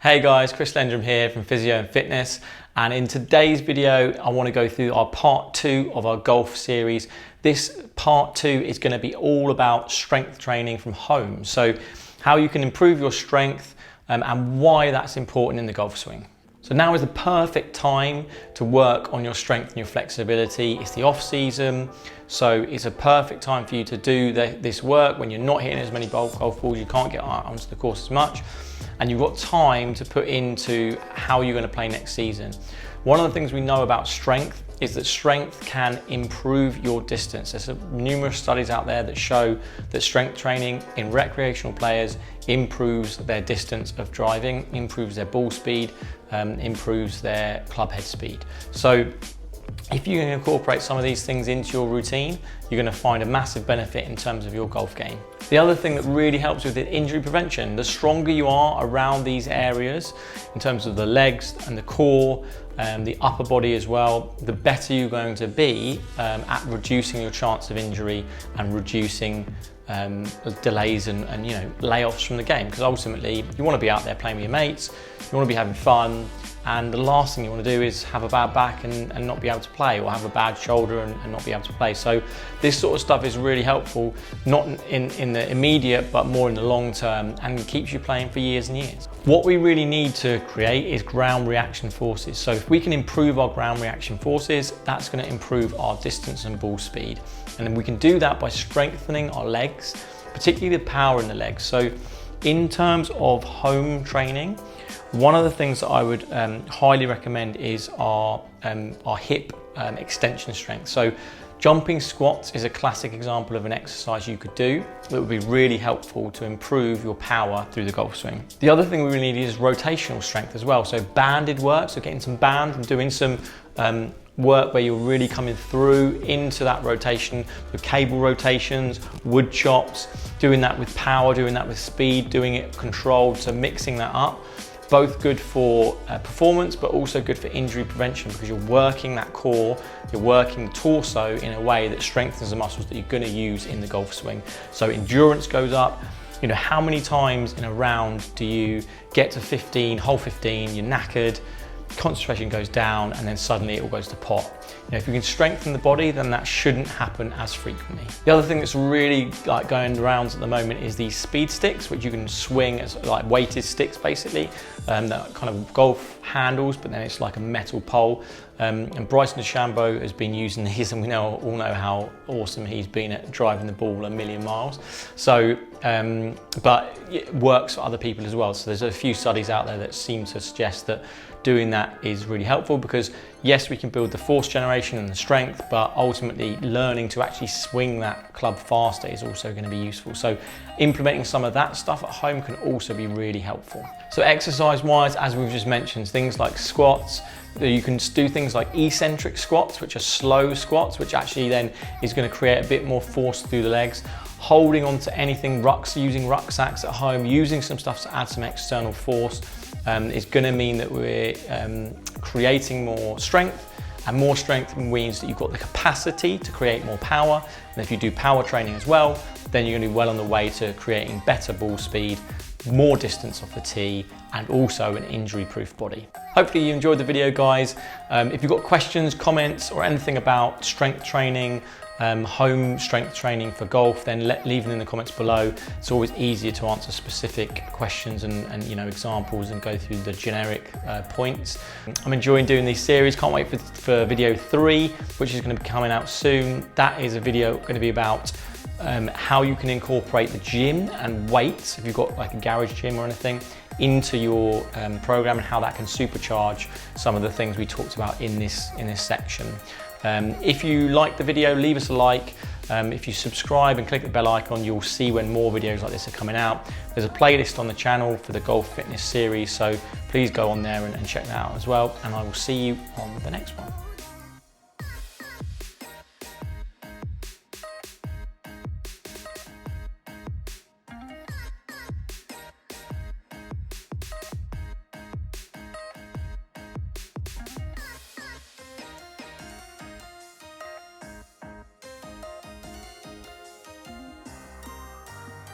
Hey guys, Chris Lendrum here from Physio and Fitness, and in today's video I want to go through our part 2 of our golf series. This part 2 is going to be all about strength training from home, so how you can improve your strength and why that's important in the golf swing. So now is the perfect time to work on your strength and your flexibility. It's the off season, so it's a perfect time for you to do this work when you're not hitting as many golf balls, you can't get onto the course as much, and you've got time to put into how you're going to play next season. One of the things we know about strength is that strength can improve your distance. There's numerous studies out there that show that strength training in recreational players improves their distance of driving, improves their ball speed, improves their club head speed. So if you can incorporate some of these things into your routine, you're going to find a massive benefit in terms of your golf game. The other thing that really helps with injury prevention, the stronger you are around these areas in terms of the legs and the core, the upper body as well, the better you're going to be at reducing your chance of injury and reducing delays and layoffs from the game, because ultimately you want to be out there playing with your mates, you want to be having fun, and the last thing you want to do is have a bad back and not be able to play, or have a bad shoulder and not be able to play. So this sort of stuff is really helpful, not in the immediate but more in the long term, and keeps you playing for years and years. What we really need to create is ground reaction forces. So if we can improve our ground reaction forces, that's going to improve our distance and ball speed. And then we can do that by strengthening our legs, particularly the power in the legs. So in terms of home training, one of the things that I would highly recommend is our hip extension strength. So jumping squats is a classic example of an exercise you could do that would be really helpful to improve your power through the golf swing. The other thing we really need is rotational strength as well. So banded work, so getting some band and doing some work where you're really coming through into that rotation with cable rotations, wood chops, doing that with power, doing that with speed, doing it controlled, so mixing that up. Both good for performance, but also good for injury prevention, because you're working that core, you're working the torso in a way that strengthens the muscles that you're going to use in the golf swing. So endurance goes up. You know, how many times in a round do you get to 15, hole 15, you're knackered, concentration goes down, and then suddenly it all goes to pot. You know, if you can strengthen the body, then that shouldn't happen as frequently. The other thing that's really going around at the moment is these speed sticks, which you can swing as like weighted sticks basically, that kind of golf handles, but then it's like a metal pole. And Bryson DeChambeau has been using these, and we all know how awesome he's been at driving the ball a million miles. So, but it works for other people as well. So there's a few studies out there that seem to suggest that doing that is really helpful, because yes, we can build the force generation and the strength, but ultimately learning to actually swing that club faster is also going to be useful. So implementing some of that stuff at home can also be really helpful. So exercise wise, as we've just mentioned, things like squats, you can do things like eccentric squats, which are slow squats, which actually then is going to create a bit more force through the legs. Holding on to anything, using rucksacks at home, using some stuff to add some external force is going to mean that we're creating more strength, and more strength means that you've got the capacity to create more power. And if you do power training as well, then you're going to be well on the way to creating better ball speed, more distance off the tee, and also an injury-proof body. Hopefully you enjoyed the video, guys. If you've got questions, comments, or anything about strength training, home strength training for golf, then leave them in the comments below. It's always easier to answer specific questions and examples and go through the generic points. I'm enjoying doing these series. Can't wait for video 3, which is going to be coming out soon. That is a video going to be about how you can incorporate the gym and weights, if you've got like a garage gym or anything, into your program, and how that can supercharge some of the things we talked about in this section. If you like the video, leave us a like. If you subscribe and click the bell icon, you'll see when more videos like this are coming out. There's a playlist on the channel for the golf fitness series, so please go on there and check that out as well. And I will see you on the next one.